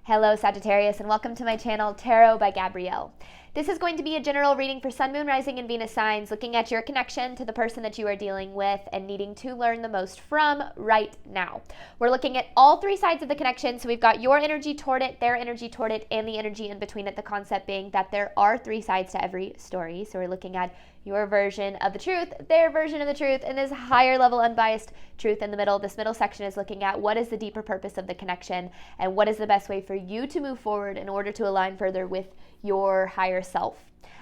Hello Sagittarius, and welcome to my channel Tarot by Gabrielle. This is going to be a general reading for Sun, Moon, Rising, and Venus signs, looking at your connection to the person that you are dealing with and needing to learn the most from right now. We're looking at all three sides of the connection, so we've got your energy toward it, their energy toward it, and the energy in between it, the concept being that there are three sides to every story. So we're looking at your version of the truth, their version of the truth, and this higher level unbiased truth in the middle. This middle section is looking at what is the deeper purpose of the connection and what is the best way for you to move forward in order to align further with your higher self.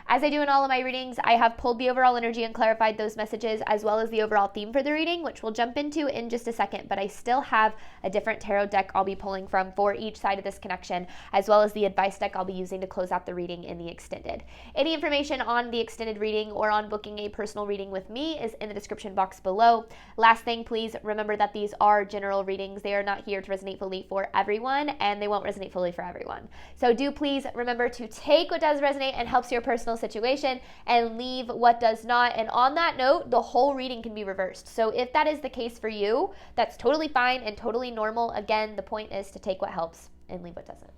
As I do in all of my readings, I have pulled the overall energy and clarified those messages, as well as the overall theme for the reading, which we'll jump into in just a second, but I still have a different tarot deck I'll be pulling from for each side of this connection, as well as the advice deck I'll be using to close out the reading in the extended. Any information on the extended reading or on booking a personal reading with me is in the description box below. Last thing, please remember that these are general readings. They are not here to resonate fully for everyone, and they won't resonate fully for everyone. So do please remember to take what does resonate and helps your personal situation and leave what does not. And on that note, the whole reading can be reversed. So if that is the case for you, that's totally fine and totally normal. Again, the point is to take what helps and leave what doesn't.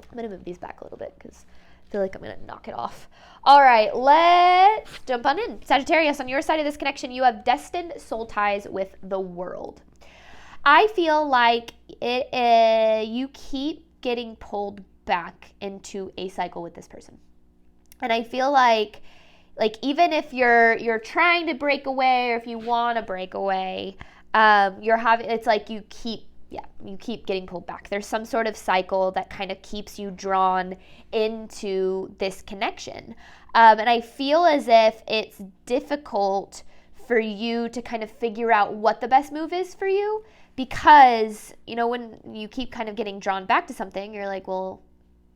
I'm going to move these back a little bit because I feel like I'm going to knock it off. All right, let's jump on in. Sagittarius, on your side of this connection, you have destined soul ties with the world. I feel like you keep getting pulled back into a cycle with this person. And I feel like even if you're trying to break away, or if you want to break away, it's like you keep getting pulled back. There's some sort of cycle that kind of keeps you drawn into this connection. And I feel as if it's difficult for you to kind of figure out what the best move is for you, because, when you keep kind of getting drawn back to something, you're like, well,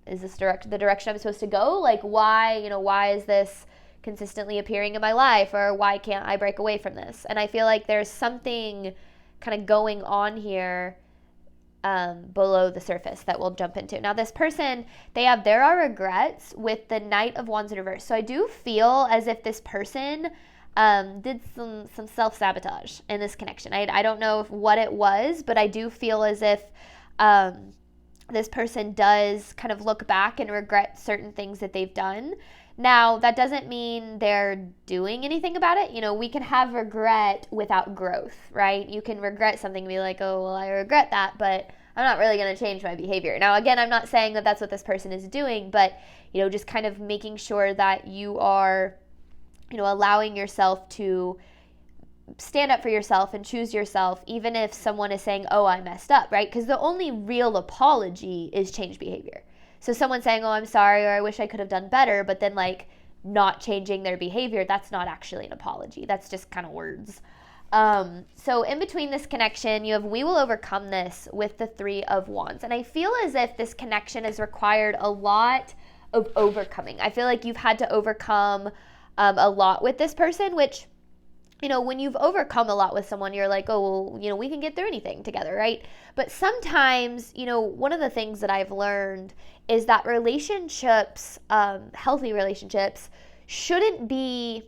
is this the direction I'm supposed to go? Like, why is this consistently appearing in my life? Or why can't I break away from this? And I feel like there's something kind of going on here below the surface that we'll jump into. Now, this person, there are regrets with the Knight of Wands in reverse. So I do feel as if this person did some self-sabotage in this connection. I don't know what it was, but I do feel as if this person does kind of look back and regret certain things that they've done. Now, that doesn't mean they're doing anything about it. We can have regret without growth, right? You can regret something and be like, oh, well, I regret that, but I'm not really going to change my behavior. Now, again, I'm not saying that that's what this person is doing, but, just kind of making sure that you are, allowing yourself to stand up for yourself and choose yourself, even if someone is saying, oh, I messed up, right? Because the only real apology is change behavior. So someone saying, oh, I'm sorry, or I wish I could have done better, but then not changing their behavior, that's not actually an apology. That's just kind of words. So in between this connection, you have we will overcome this with the Three of Wands. And I feel as if this connection has required a lot of overcoming. I feel like you've had to overcome a lot with this person, which, when you've overcome a lot with someone, you're like, oh, well, we can get through anything together, right? But sometimes, one of the things that I've learned is that relationships, healthy relationships, shouldn't be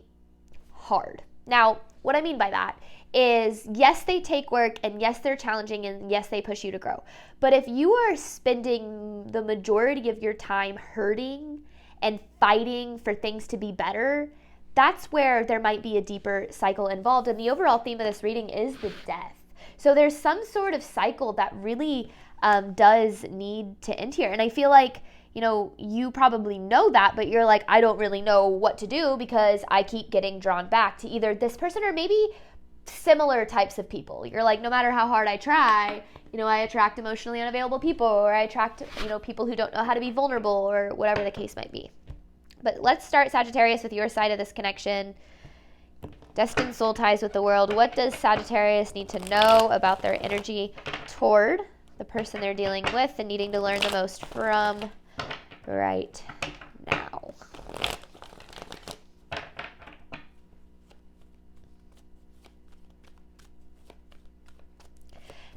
hard. Now, what I mean by that is, yes, they take work, and yes, they're challenging, and yes, they push you to grow. But if you are spending the majority of your time hurting and fighting for things to be better, that's where there might be a deeper cycle involved. And the overall theme of this reading is the death. So there's some sort of cycle that really does need to end here. And I feel like, you probably know that, but you're like, I don't really know what to do because I keep getting drawn back to either this person or maybe similar types of people. You're like, no matter how hard I try, I attract emotionally unavailable people, or I attract, people who don't know how to be vulnerable, or whatever the case might be. But let's start, Sagittarius, with your side of this connection. Destined soul ties with the world. What does Sagittarius need to know about their energy toward the person they're dealing with and needing to learn the most from right now?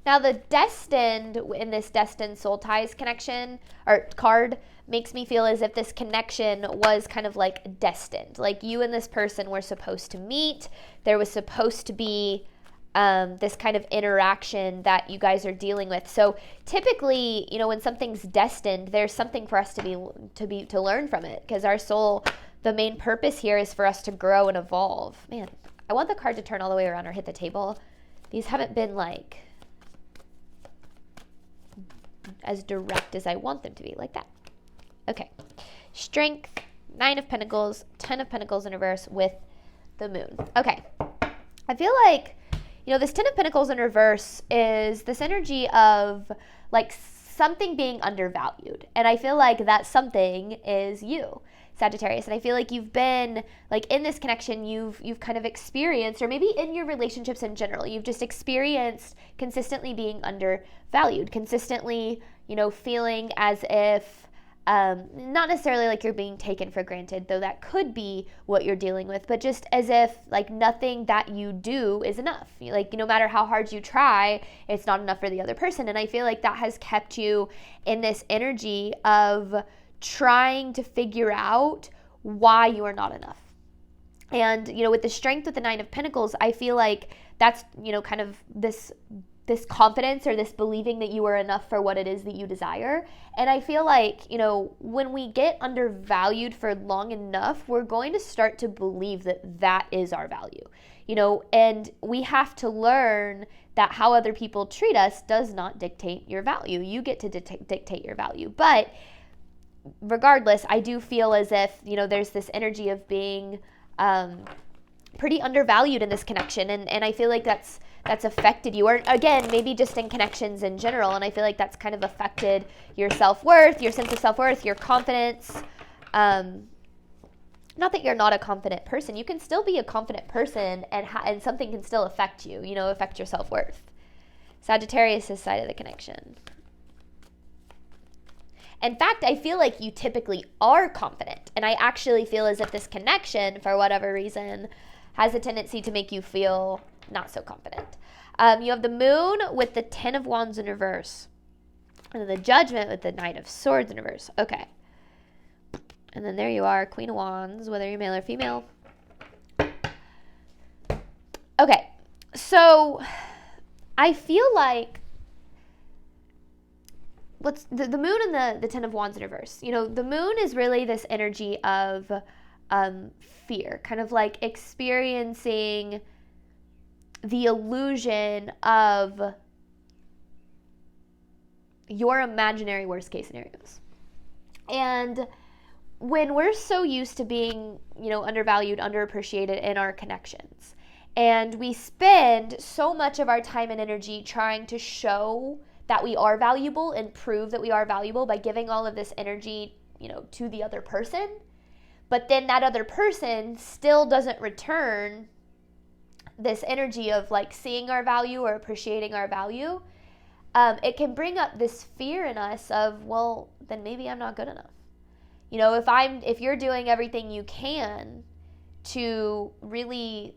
Now, the destined in this destined soul ties connection or card makes me feel as if this connection was kind of destined. Like you and this person were supposed to meet. There was supposed to be this kind of interaction that you guys are dealing with. So typically, when something's destined, there's something for us to learn from it, because our soul, the main purpose here is for us to grow and evolve. Man, I want the card to turn all the way around or hit the table. These haven't been like as direct as I want them to be, like that. Okay. Strength, 9 of Pentacles, 10 of Pentacles in reverse with the moon. Okay. I feel like, this 10 of Pentacles in reverse is this energy of like something being undervalued. And I feel like that something is you, Sagittarius. And I feel like you've been like in this connection, you've kind of experienced, or maybe in your relationships in general, you've just experienced consistently being undervalued, consistently, feeling as if, not necessarily like you're being taken for granted, though that could be what you're dealing with, but just as if like nothing that you do is enough. Like, no matter how hard you try, it's not enough for the other person. And I feel like that has kept you in this energy of trying to figure out why you are not enough. And, with the strength with the 9 of Pentacles, I feel like that's, kind of this confidence or this believing that you are enough for what it is that you desire. And I feel like, when we get undervalued for long enough, we're going to start to believe that that is our value, and we have to learn that how other people treat us does not dictate your value. You get to dictate your value. But regardless, I do feel as if, there's this energy of being pretty undervalued in this connection. And I feel like that's affected you, or again, maybe just in connections in general. And I feel like that's kind of affected your self-worth, your sense of self-worth, your confidence. Not that you're not a confident person. You can still be a confident person, and something can still affect you, affect your self-worth. Sagittarius' side of the connection. In fact, I feel like you typically are confident. And I actually feel as if this connection, for whatever reason, has a tendency to make you feel not so confident. You have the moon with the 10 of Wands in reverse. And then the Judgment with the Knight of Swords in reverse. Okay. And then there you are, Queen of Wands, whether you're male or female. Okay. So I feel like the moon and the 10 of Wands in reverse. The moon is really this energy of fear, kind of like experiencing the illusion of your imaginary worst case scenarios. And when we're so used to being, undervalued, underappreciated in our connections, and we spend so much of our time and energy trying to show that we are valuable and prove that we are valuable by giving all of this energy, to the other person, but then that other person still doesn't return this energy of like seeing our value or appreciating our value, it can bring up this fear in us of, well, then maybe I'm not good enough. If you're doing everything you can to really,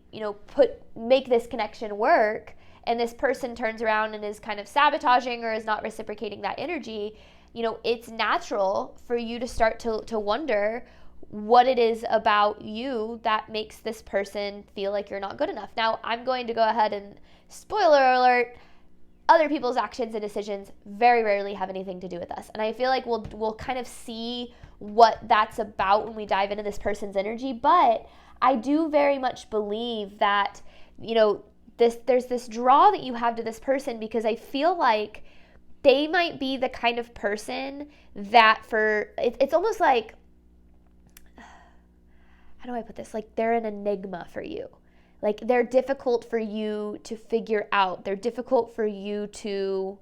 make this connection work, and this person turns around and is kind of sabotaging or is not reciprocating that energy, it's natural for you to start to wonder what it is about you that makes this person feel like you're not good enough. Now, I'm going to go ahead and spoiler alert, other people's actions and decisions very rarely have anything to do with us. And I feel like we'll kind of see what that's about when we dive into this person's energy. But I do very much believe that, there's this draw that you have to this person, because I feel like they might be the kind of person that it's almost like, how do I put this? Like they're an enigma for you. Like they're difficult for you to figure out. They're difficult for you to,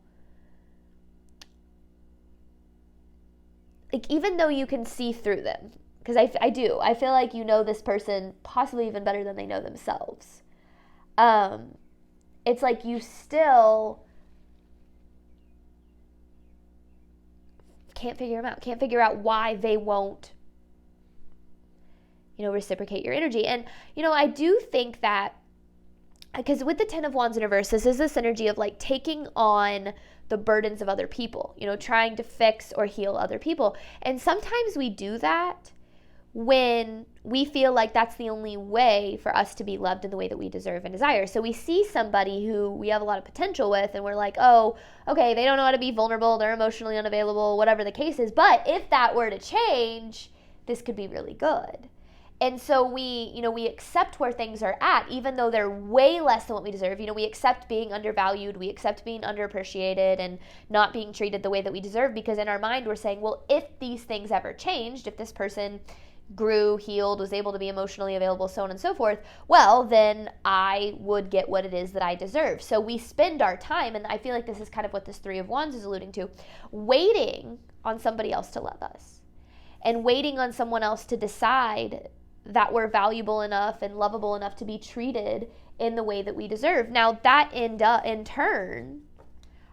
like, even though you can see through them. Because I do. I feel like you know this person possibly even better than they know themselves. It's like you still can't figure them out. Can't figure out why they won't, reciprocate your energy. And, I do think that, because with the 10 of Wands in reverse, this is this energy of like taking on the burdens of other people, trying to fix or heal other people. And sometimes we do that when we feel like that's the only way for us to be loved in the way that we deserve and desire. So we see somebody who we have a lot of potential with, and we're like, oh, okay, they don't know how to be vulnerable, they're emotionally unavailable, whatever the case is. But if that were to change, this could be really good. And so we accept where things are at, even though they're way less than what we deserve. We accept being undervalued, we accept being underappreciated and not being treated the way that we deserve, because in our mind we're saying, well, if these things ever changed, if this person grew, healed, was able to be emotionally available, so on and so forth, well, then I would get what it is that I deserve. So we spend our time, and I feel like this is kind of what this Three of Wands is alluding to, waiting on somebody else to love us and waiting on someone else to decide that we're valuable enough and lovable enough to be treated in the way that we deserve. Now, that in turn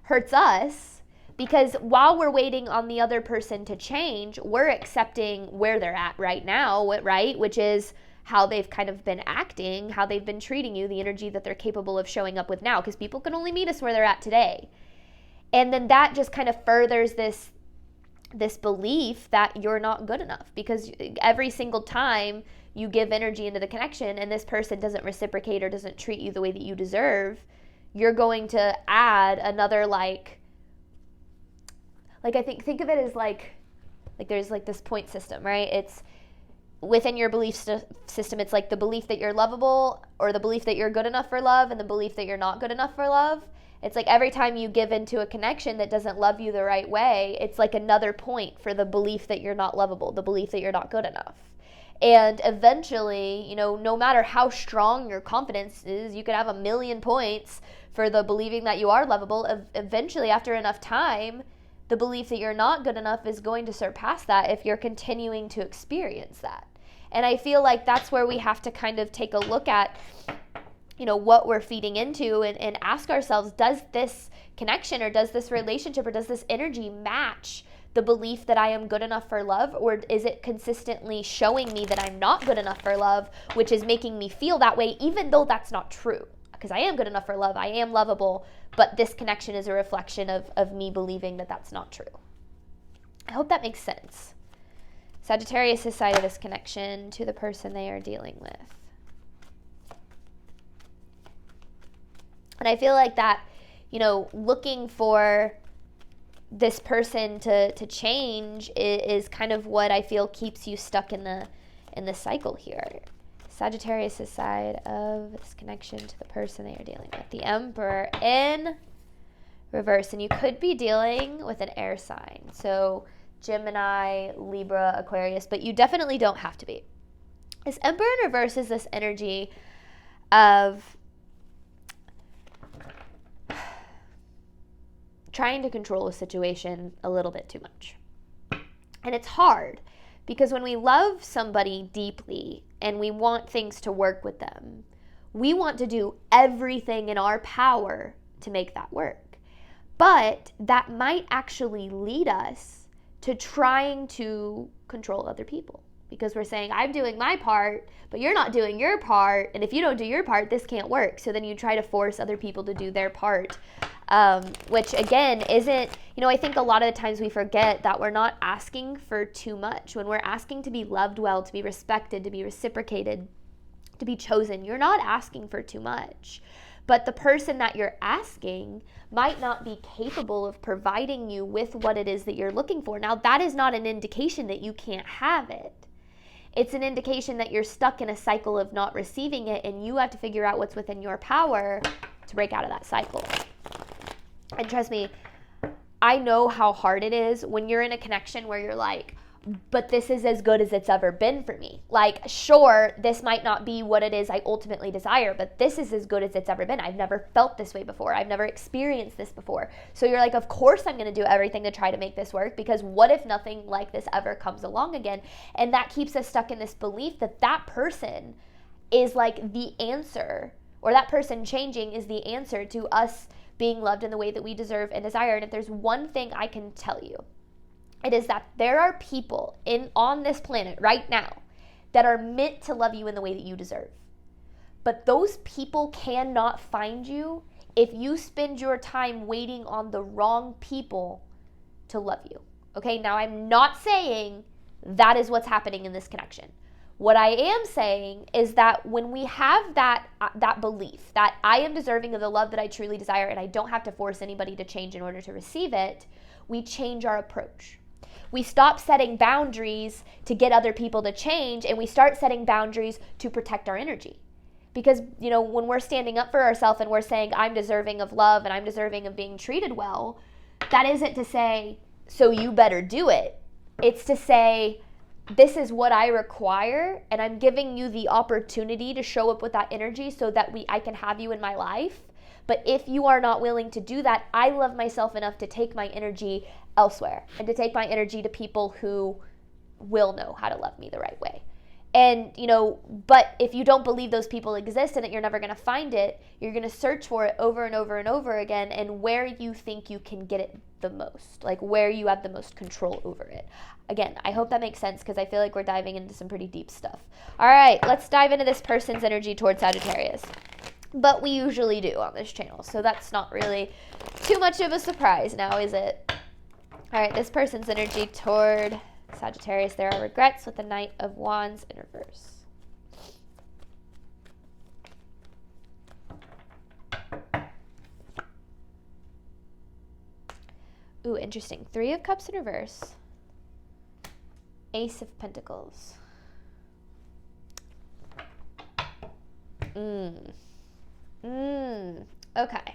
hurts us, because while we're waiting on the other person to change, we're accepting where they're at right now, right? Which is how they've kind of been acting, how they've been treating you, the energy that they're capable of showing up with now, because people can only meet us where they're at today. And then that just kind of furthers this belief that you're not good enough, because every single time you give energy into the connection and this person doesn't reciprocate or doesn't treat you the way that you deserve, you're going to add another I think of it as like there's like this point system, right? It's within your belief system. It's like the belief that you're lovable, or the belief that you're good enough for love, and the belief that you're not good enough for love. It's like every time you give into a connection that doesn't love you the right way, it's like another point for the belief that you're not lovable, the belief that you're not good enough. And eventually, no matter how strong your confidence is, you could have 1,000,000 points for the believing that you are lovable. Eventually, after enough time, the belief that you're not good enough is going to surpass that if you're continuing to experience that. And I feel like that's where we have to kind of take a look at what we're feeding into, and ask ourselves, does this connection or does this relationship or does this energy match the belief that I am good enough for love, or is it consistently showing me that I'm not good enough for love, which is making me feel that way, even though that's not true? Because I am good enough for love, I am lovable, but this connection is a reflection of me believing that that's not true. I hope that makes sense. Sagittarius' side of this connection to the person they are dealing with. And I feel like that, looking for this person to change is kind of what I feel keeps you stuck in the cycle here. Sagittarius' side of this connection to the person they are dealing with. The Emperor in reverse. And you could be dealing with an air sign. So Gemini, Libra, Aquarius, but you definitely don't have to be. This Emperor in reverse is this energy of trying to control a situation a little bit too much. And it's hard, because when we love somebody deeply and we want things to work with them, we want to do everything in our power to make that work. But that might actually lead us to trying to control other people, because we're saying, I'm doing my part, but you're not doing your part. And if you don't do your part, this can't work. So then you try to force other people to do their part, which again isn't, I think a lot of the times we forget that we're not asking for too much. When we're asking to be loved well, to be respected, to be reciprocated, to be chosen, you're not asking for too much. But the person that you're asking might not be capable of providing you with what it is that you're looking for. Now, that is not an indication that you can't have it. It's an indication that you're stuck in a cycle of not receiving it, and you have to figure out what's within your power to break out of that cycle. And trust me, I know how hard it is when you're in a connection where you're like, but this is as good as it's ever been for me. Like, sure, this might not be what it is I ultimately desire, but this is as good as it's ever been. I've never felt this way before. I've never experienced this before. So you're like, of course I'm going to do everything to try to make this work, because what if nothing like this ever comes along again? And that keeps us stuck in this belief that that person is like the answer, or that person changing is the answer to us being loved in the way that we deserve and desire. And if there's one thing I can tell you, it is that there are people on this planet right now that are meant to love you in the way that you deserve. But those people cannot find you if you spend your time waiting on the wrong people to love you. Okay, now I'm not saying That is what's happening in this connection. What I am saying is that when we have that belief that I am deserving of the love that I truly desire and I don't have to force anybody to change in order to receive it, we change our approach. We stop setting boundaries to get other people to change, and we start setting boundaries to protect our energy. Because, when we're standing up for ourselves and we're saying, I'm deserving of love and I'm deserving of being treated well, that isn't to say, so you better do it. It's to say, this is what I require, and I'm giving you the opportunity to show up with that energy so that I can have you in my life. But if you are not willing to do that, I love myself enough to take my energy elsewhere and to take my energy to people who will know how to love me the right way. And, but if you don't believe those people exist and that you're never going to find it, you're going to search for it over and over and over again, and where you think you can get it the most, like where you have the most control over it. Again, I hope that makes sense because I feel like we're diving into some pretty deep stuff. All right, let's dive into this person's energy towards Sagittarius. But we usually do on this channel, so that's not really too much of a surprise now, is it? All right, this person's energy toward Sagittarius. There are regrets with the Knight of Wands in reverse. Ooh, interesting. 3 of Cups in reverse. Ace of Pentacles. Okay.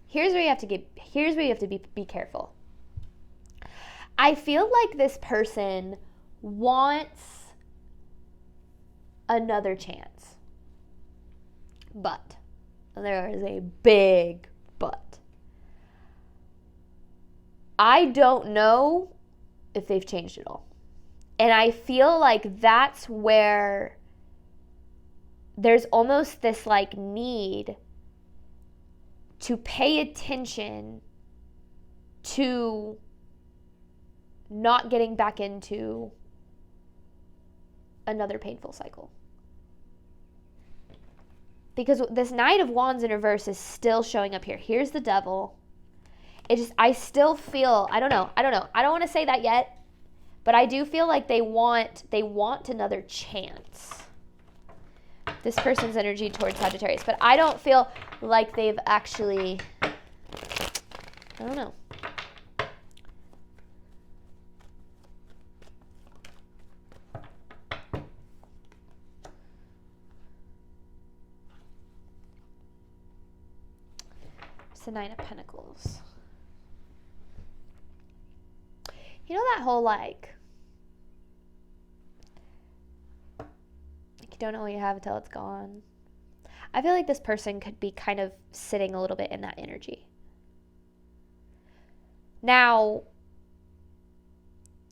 Here's where you have to be careful. I feel like this person wants another chance. But there is a big but. I don't know if they've changed at all. And I feel like that's where there's almost this need to pay attention to not getting back into another painful cycle. Because this Knight of Wands in reverse is still showing up here. Here's the Devil. I still feel, I don't know. I don't want to say that yet, but I do feel like they want another chance. This person's energy towards Sagittarius, but I don't feel like they've actually, I don't know. It's the Nine of Pentacles. You know that whole you don't know what you have until it's gone. I feel like this person could be kind of sitting a little bit in that energy. Now,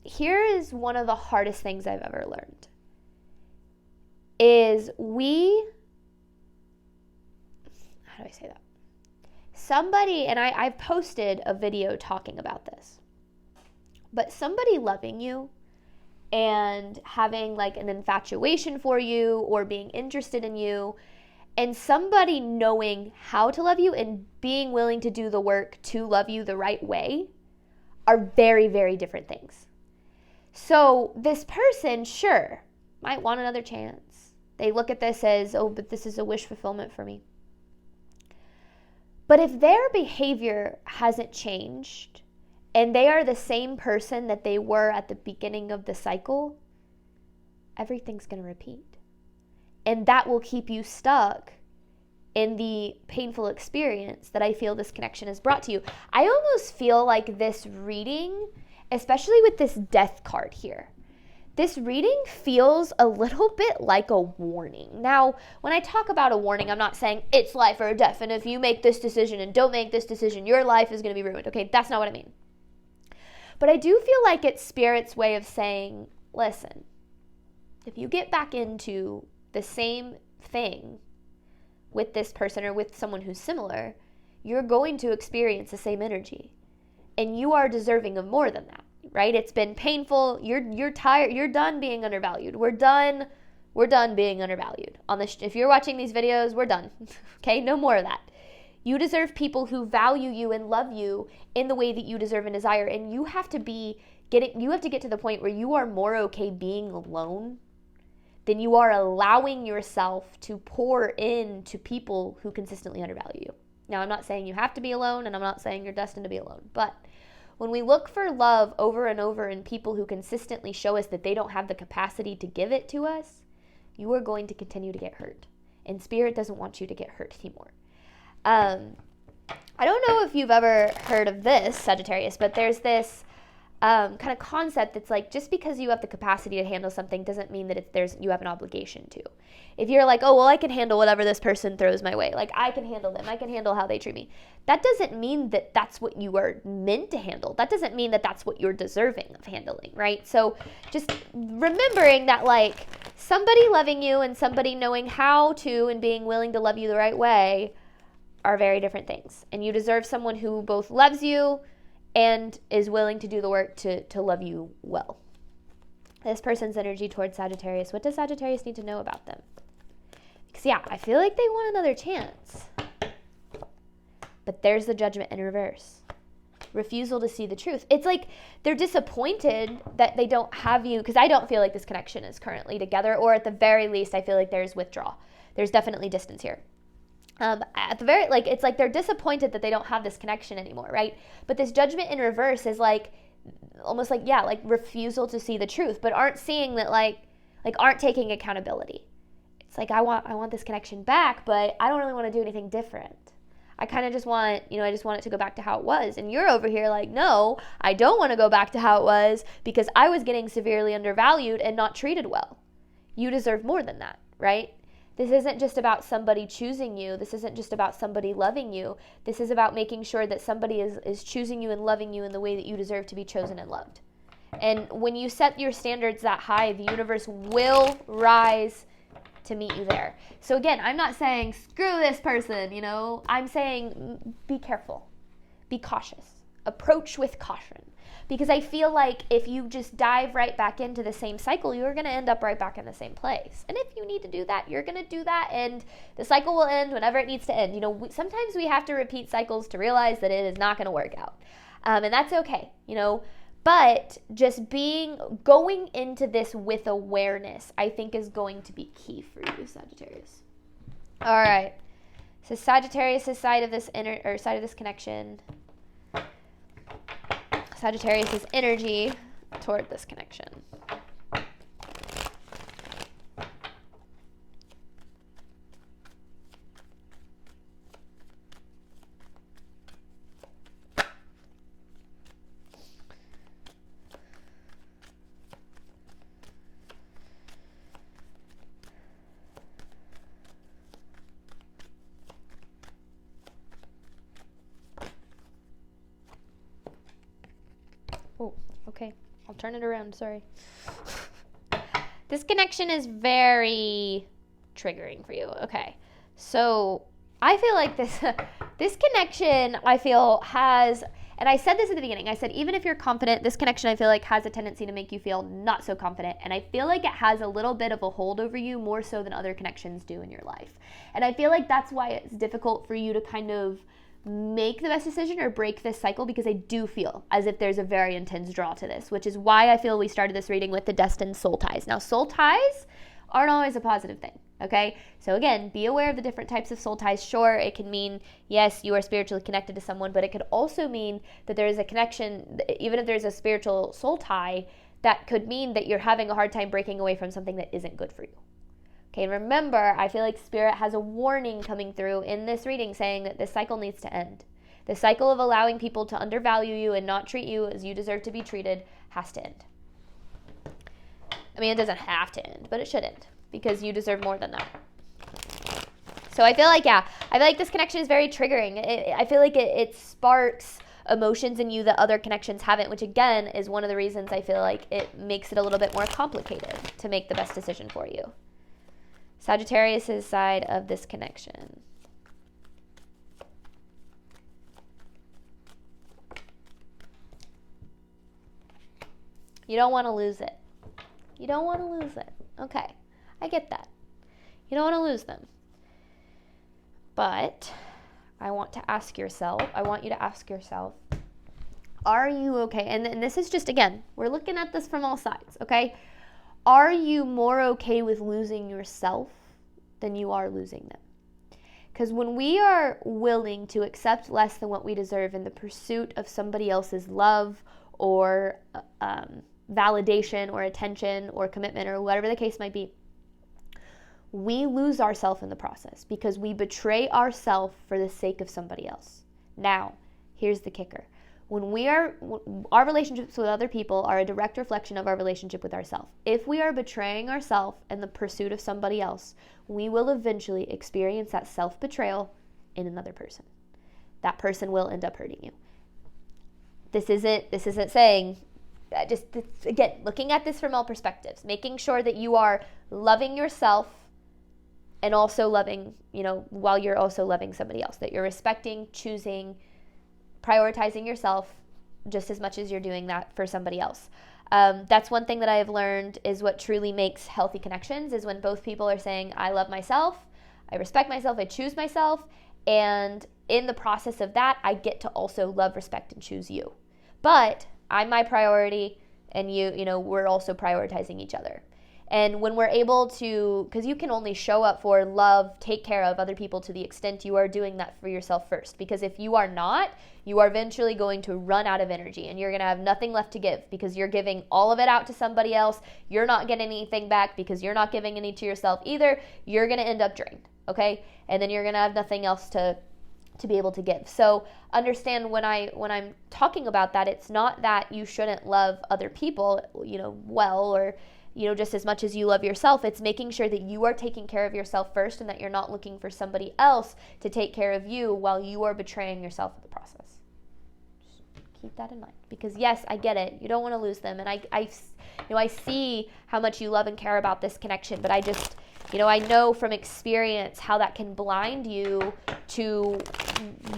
here is one of the hardest things I've ever learned. How do I say that? Somebody, and I've posted a video talking about this, but somebody loving you and having an infatuation for you or being interested in you, and somebody knowing how to love you and being willing to do the work to love you the right way are very, very different things. So this person, sure, might want another chance. They look at this as, oh, but this is a wish fulfillment for me. But if their behavior hasn't changed, and they are the same person that they were at the beginning of the cycle, everything's going to repeat. And that will keep you stuck in the painful experience that I feel this connection has brought to you. I almost feel like this reading, especially with this Death card here, this reading feels a little bit like a warning. Now, when I talk about a warning, I'm not saying it's life or death, and if you make this decision and don't make this decision, your life is going to be ruined. Okay, that's not what I mean. But I do feel like it's Spirit's way of saying, listen, if you get back into the same thing with this person or with someone who's similar, you're going to experience the same energy. And you are deserving of more than that, right? It's been painful. You're tired. You're done being undervalued. We're done being undervalued. If you're watching these videos, we're done. Okay? No more of that. You deserve people who value you and love you in the way that you deserve and desire. And you have to get to the point where you are more okay being alone than you are allowing yourself to pour into people who consistently undervalue you. Now, I'm not saying you have to be alone, and I'm not saying you're destined to be alone. But when we look for love over and over in people who consistently show us that they don't have the capacity to give it to us, you are going to continue to get hurt. And Spirit doesn't want you to get hurt anymore. I don't know if you've ever heard of this, Sagittarius, but there's this kind of concept that's like, just because you have the capacity to handle something doesn't mean that you have an obligation to. If you're like, oh, well, I can handle whatever this person throws my way. Like, I can handle them. I can handle how they treat me. That doesn't mean that that's what you are meant to handle. That doesn't mean that that's what you're deserving of handling, right? So just remembering that, like, somebody loving you and somebody knowing how to and being willing to love you the right way are very different things. And you deserve someone who both loves you and is willing to do the work to love you well. This person's energy towards Sagittarius. What does Sagittarius need to know about them? Because, yeah, I feel like they want another chance. But there's the Judgment in reverse. Refusal to see the truth. It's like they're disappointed that they don't have you, because I don't feel like this connection is currently together, or at the very least, I feel like there's withdrawal. There's definitely distance here. At the very, like, it's like they're disappointed that they don't have this connection anymore, right? But this Judgment in reverse is like, almost like, yeah, like refusal to see the truth, but aren't seeing that, like aren't taking accountability. It's like, I want this connection back, but I don't really want to do anything different. I kind of just want, I just want it to go back to how it was. And you're over here like, no, I don't want to go back to how it was because I was getting severely undervalued and not treated well. You deserve more than that, right? This isn't just about somebody choosing you. This isn't just about somebody loving you. This is about making sure that somebody is choosing you and loving you in the way that you deserve to be chosen and loved. And when you set your standards that high, the universe will rise to meet you there. So again, I'm not saying screw this person, I'm saying be careful, be cautious, approach with caution. Because I feel like if you just dive right back into the same cycle, you're going to end up right back in the same place. And if you need to do that, you're going to do that, and the cycle will end whenever it needs to end. Sometimes we have to repeat cycles to realize that it is not going to work out. And that's okay, But just going into this with awareness, I think, is going to be key for you, Sagittarius. All right. So Sagittarius' side of this side of this connection. Sagittarius' energy toward this connection. Oh, okay. I'll turn it around. Sorry. This connection is very triggering for you. Okay. So I feel like this connection, I feel, has, and I said this at the beginning, I said, even if you're confident, this connection, I feel like, has a tendency to make you feel not so confident. And I feel like it has a little bit of a hold over you, more so than other connections do in your life. And I feel like that's why it's difficult for you to kind of make the best decision or break this cycle, because I do feel as if there's a very intense draw to this, which is why I feel we started this reading with the destined soul ties. Now, soul ties aren't always a positive thing, okay? So again, be aware of the different types of soul ties. Sure, it can mean, yes, you are spiritually connected to someone, but it could also mean that there is a connection, even if there's a spiritual soul tie, that could mean that you're having a hard time breaking away from something that isn't good for you. Okay, remember, I feel like Spirit has a warning coming through in this reading saying that this cycle needs to end. The cycle of allowing people to undervalue you and not treat you as you deserve to be treated has to end. I mean, it doesn't have to end, but it should end, because you deserve more than that. So I feel like, I feel like this connection is very triggering. I feel like it sparks emotions in you that other connections haven't, which again is one of the reasons I feel like it makes it a little bit more complicated to make the best decision for you. Sagittarius' side of this connection. You don't want to lose it. You don't want to lose it. Okay, I get that. You don't want to lose them. But I want you to ask yourself, are you okay? And this is just, again, we're looking at this from all sides, okay? Are you more okay with losing yourself than you are losing them? Because when we are willing to accept less than what we deserve in the pursuit of somebody else's love or validation or attention or commitment or whatever the case might be, we lose ourselves in the process because we betray ourselves for the sake of somebody else. Now, here's the kicker. Our relationships with other people are a direct reflection of our relationship with ourselves. If we are betraying ourselves in the pursuit of somebody else, we will eventually experience that self-betrayal in another person. That person will end up hurting you. This isn't saying, again, looking at this from all perspectives, making sure that you are loving yourself and also loving, while you're also loving somebody else, that you're respecting, choosing, prioritizing yourself just as much as you're doing that for somebody else. That's one thing that I have learned is what truly makes healthy connections is when both people are saying, I love myself, I respect myself, I choose myself, and in the process of that, I get to also love, respect, and choose you. But I'm my priority, and we're also prioritizing each other. And when we're able to, because you can only show up for, love, take care of other people to the extent you are doing that for yourself first. Because if you are not, you are eventually going to run out of energy and you're going to have nothing left to give because you're giving all of it out to somebody else. You're not getting anything back because you're not giving any to yourself either. You're going to end up drained, okay? And then you're going to have nothing else to be able to give. So understand when I'm talking about that, it's not that you shouldn't love other people, well, or just as much as you love yourself. It's making sure that you are taking care of yourself first and that you're not looking for somebody else to take care of you while you are betraying yourself in the process. Just keep that in mind because yes, I get it. You don't want to lose them. And I see how much you love and care about this connection, but I just, I know from experience how that can blind you to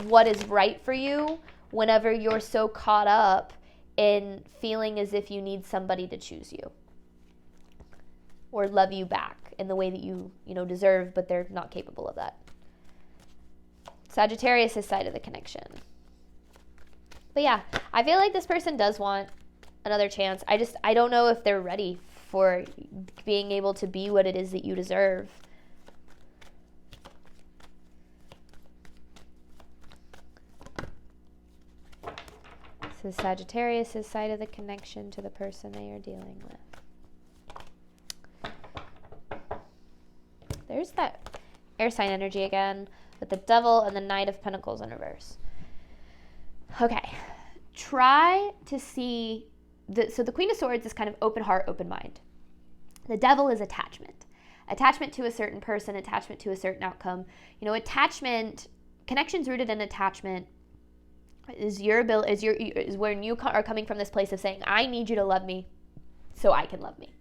what is right for you whenever you're so caught up in feeling as if you need somebody to choose you or love you back in the way that you deserve, but they're not capable of that. Sagittarius' side of the connection. But yeah, I feel like this person does want another chance. I don't know if they're ready for being able to be what it is that you deserve. This is Sagittarius' side of the connection to the person they are dealing with. There's that air sign energy again with the Devil and the Knight of Pentacles in reverse. Okay, try to see, so the Queen of Swords is kind of open heart, open mind. The Devil is attachment. Attachment to a certain person, attachment to a certain outcome. Attachment, connections rooted in attachment is when you are coming from this place of saying, I need you to love me so I can love me.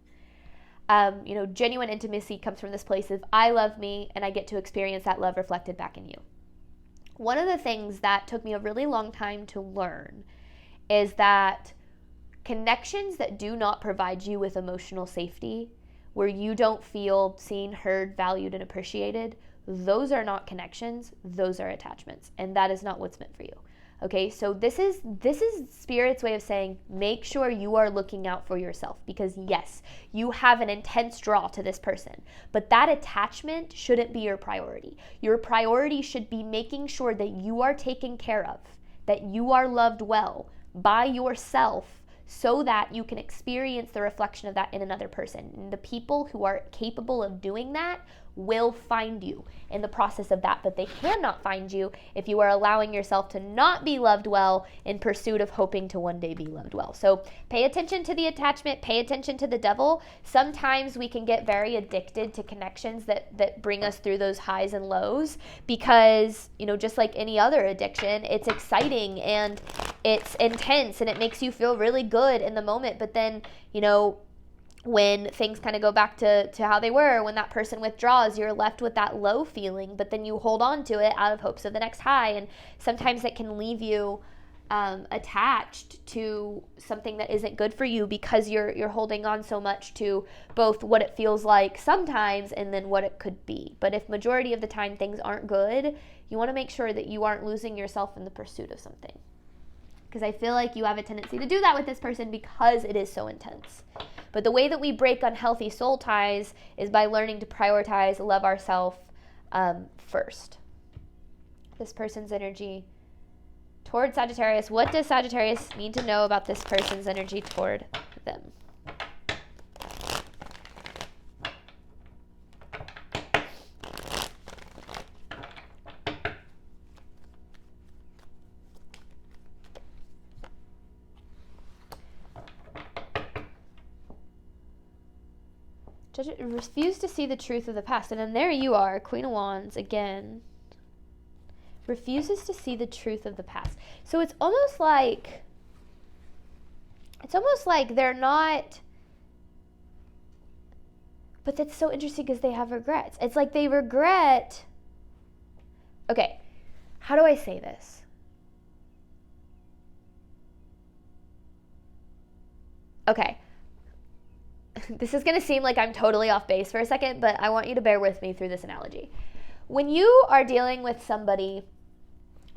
Genuine intimacy comes from this place of I love me and I get to experience that love reflected back in you. One of the things that took me a really long time to learn is that connections that do not provide you with emotional safety, where you don't feel seen, heard, valued, and appreciated, those are not connections, those are attachments, and that is not what's meant for you. Okay, so this is Spirit's way of saying, make sure you are looking out for yourself because yes, you have an intense draw to this person, but that attachment shouldn't be your priority. Your priority should be making sure that you are taken care of, that you are loved well by yourself so that you can experience the reflection of that in another person. And the people who are capable of doing that will find you in the process of that, but they cannot find you if you are allowing yourself to not be loved well in pursuit of hoping to one day be loved well. So pay attention to the attachment, pay attention to the Devil. Sometimes we can get very addicted to connections that bring us through those highs and lows because, just like any other addiction, it's exciting and it's intense and it makes you feel really good in the moment, but then, when things kind of go back to how they were, when that person withdraws, you're left with that low feeling, but then you hold on to it out of hopes of the next high. And sometimes it can leave you attached to something that isn't good for you because you're holding on so much to both what it feels like sometimes and then what it could be. But if majority of the time things aren't good, you want to make sure that you aren't losing yourself in the pursuit of something. Because I feel like you have a tendency to do that with this person because it is so intense. But the way that we break unhealthy soul ties is by learning to prioritize, love ourselves first. This person's energy toward Sagittarius. What does Sagittarius need to know about this person's energy toward them? Refuse to see the truth of the past. And then there you are, Queen of Wands again. Refuses to see the truth of the past. So it's almost like they're not, but that's so interesting because they have regrets. It's like they regret, okay, how do I say this? Okay. This is going to seem like I'm totally off base for a second, but I want you to bear with me through this analogy. When you are dealing with somebody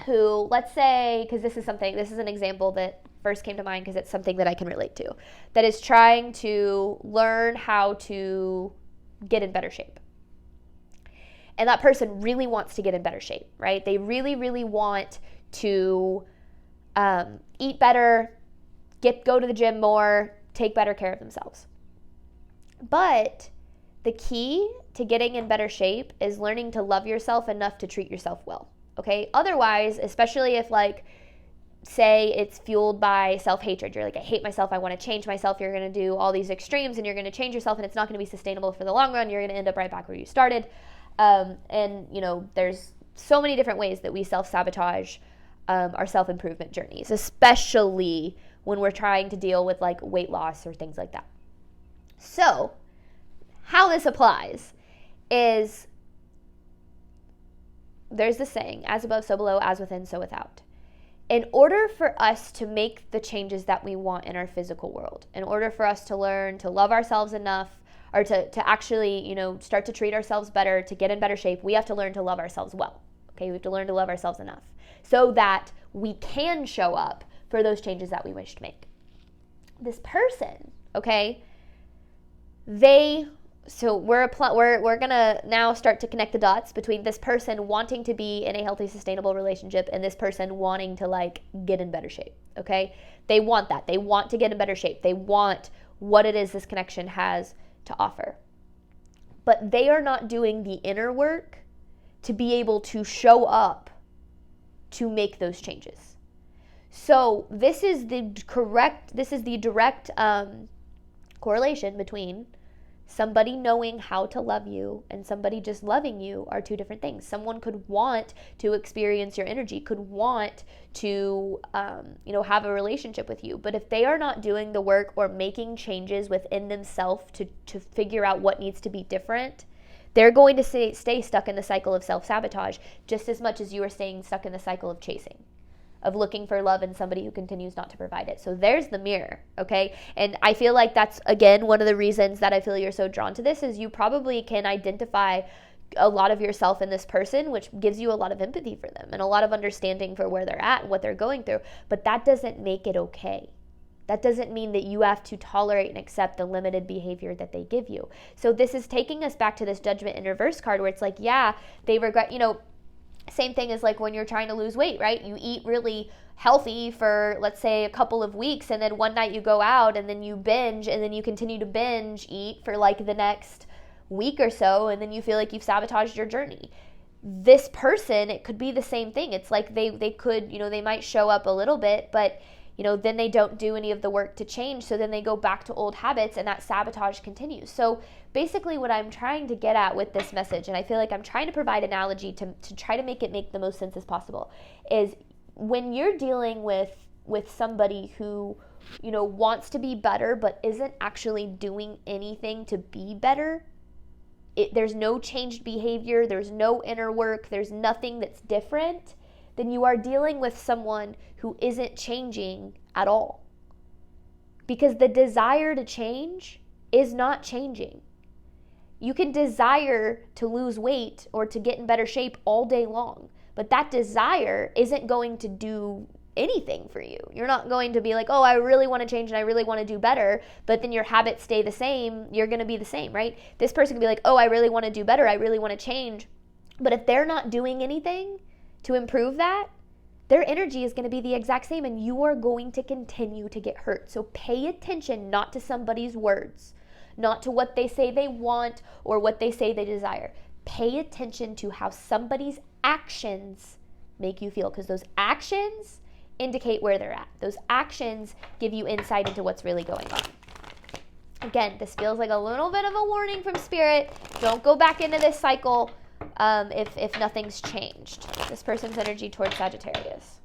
who, let's say, because this is an example that first came to mind because it's something that I can relate to, that is trying to learn how to get in better shape. And that person really wants to get in better shape, right? They really, really want to eat better, go to the gym more, take better care of themselves. But the key to getting in better shape is learning to love yourself enough to treat yourself well, okay? Otherwise, especially if, like, say it's fueled by self-hatred. You're like, I hate myself, I want to change myself. You're going to do all these extremes and you're going to change yourself and it's not going to be sustainable for the long run. You're going to end up right back where you started. And, you know, there's so many different ways that we self-sabotage our self-improvement journeys, especially when we're trying to deal with, like, weight loss or things like that. So, how this applies is, there's this saying, as above, so below, as within, so without. In order for us to make the changes that we want in our physical world, in order for us to learn to love ourselves enough, or to actually, you know, start to treat ourselves better, to get in better shape, we have to learn to love ourselves well. Okay, we have to learn to love ourselves enough so that we can show up for those changes that we wish to make. This person, okay, so we're gonna now start to connect the dots between this person wanting to be in a healthy, sustainable relationship and this person wanting to, like, get in better shape, okay? They want that. They want to get in better shape. They want what it is this connection has to offer. But they are not doing the inner work to be able to show up to make those changes. So this is the direct correlation between somebody knowing how to love you and somebody just loving you are two different things. Someone could want to experience your energy, could want to, have a relationship with you. But if they are not doing the work or making changes within themselves to figure out what needs to be different, they're going to stay stuck in the cycle of self-sabotage just as much as you are staying stuck in the cycle of chasing, of looking for love in somebody who continues not to provide it. So there's the mirror, okay? And I feel like that's, again, one of the reasons that I feel you're so drawn to this is you probably can identify a lot of yourself in this person, which gives you a lot of empathy for them and a lot of understanding for where they're at and what they're going through. But that doesn't make it okay. That doesn't mean that you have to tolerate and accept the limited behavior that they give you. So this is taking us back to this Judgment in reverse card where it's like, yeah, they regret, same thing as like when you're trying to lose weight, right? You eat really healthy for, let's say, a couple of weeks, and then one night you go out and then you binge, and then you continue to binge eat for like the next week or so, and then you feel like you've sabotaged your journey. This person, it could be the same thing. It's like they could, they might show up a little bit, but then they don't do any of the work to change. So then they go back to old habits and that sabotage continues. So basically what I'm trying to get at with this message, and I feel like I'm trying to provide analogy to try to make it make the most sense as possible, is when you're dealing with somebody who, wants to be better but isn't actually doing anything to be better, there's no changed behavior, there's no inner work, there's nothing that's different, then you are dealing with someone who isn't changing at all. Because the desire to change is not changing. You can desire to lose weight or to get in better shape all day long, but that desire isn't going to do anything for you. You're not going to be like, oh, I really want to change and I really want to do better, but then your habits stay the same. You're going to be the same, right? This person can be like, oh, I really want to do better. I really want to change. But if they're not doing anything to improve that, their energy is going to be the exact same, and you are going to continue to get hurt. So pay attention not to somebody's words, not to what they say they want or what they say they desire. Pay attention to how somebody's actions make you feel, because those actions indicate where they're at. Those actions give you insight into what's really going on. Again, this feels like a little bit of a warning from Spirit. Don't go back into this cycle if nothing's changed. This person's energy towards Sagittarius.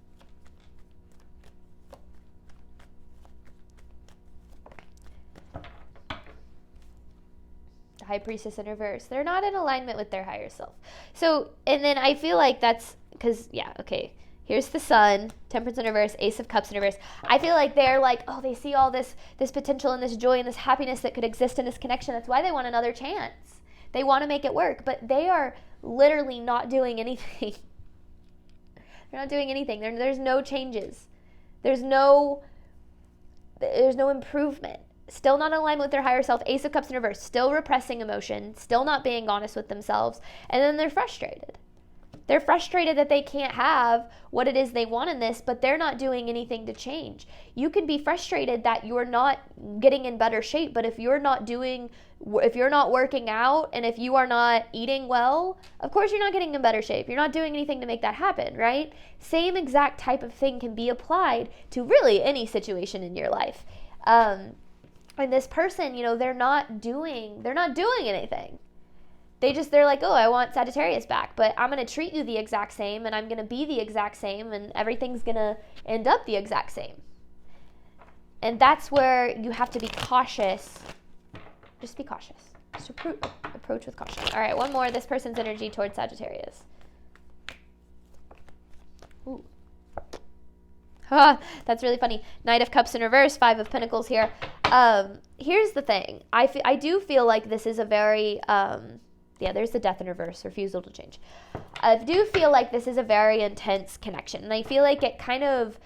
The High Priestess in reverse. They're not in alignment with their higher self. So, and then I feel like that's because, here's the Sun, Temperance in reverse, Ace of Cups in reverse. I feel like they're like, oh, they see all this potential and this joy and this happiness that could exist in this connection. That's why they want another chance. They want to make it work, but they are literally not doing anything. They're not doing anything. There's no changes. There's no improvement. Still not in alignment with their higher self. Ace of Cups in reverse. Still repressing emotion. Still not being honest with themselves. And then they're frustrated. They're frustrated that they can't have what it is they want in this, but they're not doing anything to change. You can be frustrated that you're not getting in better shape, but if you're not working out and if you are not eating well, of course you're not getting in better shape. You're not doing anything to make that happen, right? Same exact type of thing can be applied to really any situation in your life. And this person, they're not doing anything. They're like, oh, I want Sagittarius back, but I'm going to treat you the exact same, and I'm going to be the exact same, and everything's going to end up the exact same. And that's where you have to be cautious. Just be cautious. Just approach with caution. All right, one more. This person's energy towards Sagittarius. Ooh. That's really funny. Knight of Cups in reverse, Five of Pentacles here. Here's the thing. I do feel like this is a very... there's the Death in reverse, refusal to change. I do feel like this is a very intense connection. And I feel like it kind of,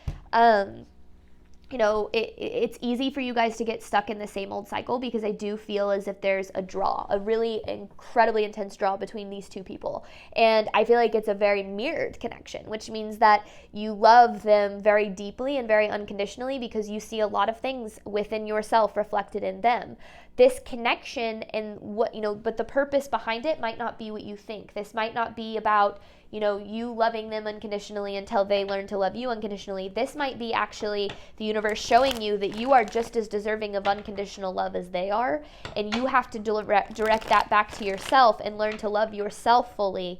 it's easy for you guys to get stuck in the same old cycle, because I do feel as if there's a really incredibly intense draw between these two people. And I feel like it's a very mirrored connection, which means that you love them very deeply and very unconditionally because you see a lot of things within yourself reflected in them. This connection and but the purpose behind it might not be what you think. This might not be about, you loving them unconditionally until they learn to love you unconditionally. This might be actually the universe showing you that you are just as deserving of unconditional love as they are, and you have to direct that back to yourself and learn to love yourself fully,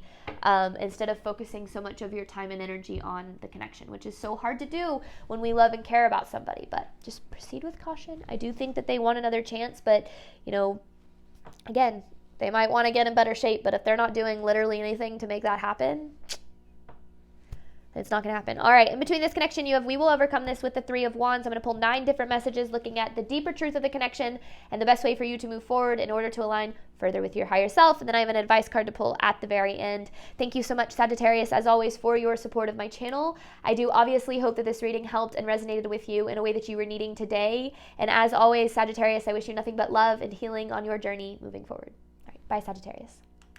instead of focusing so much of your time and energy on the connection, which is so hard to do when we love and care about somebody. But just proceed with caution. I do think that they want another chance, but, again, they might want to get in better shape, but if they're not doing literally anything to make that happen, it's not going to happen. All right, in between this connection, you have we will overcome this with the Three of Wands. I'm going to pull 9 different messages looking at the deeper truth of the connection and the best way for you to move forward in order to align further with your higher self. And then I have an advice card to pull at the very end. Thank you so much, Sagittarius, as always, for your support of my channel. I do obviously hope that this reading helped and resonated with you in a way that you were needing today. And as always, Sagittarius, I wish you nothing but love and healing on your journey moving forward. All right, bye, Sagittarius.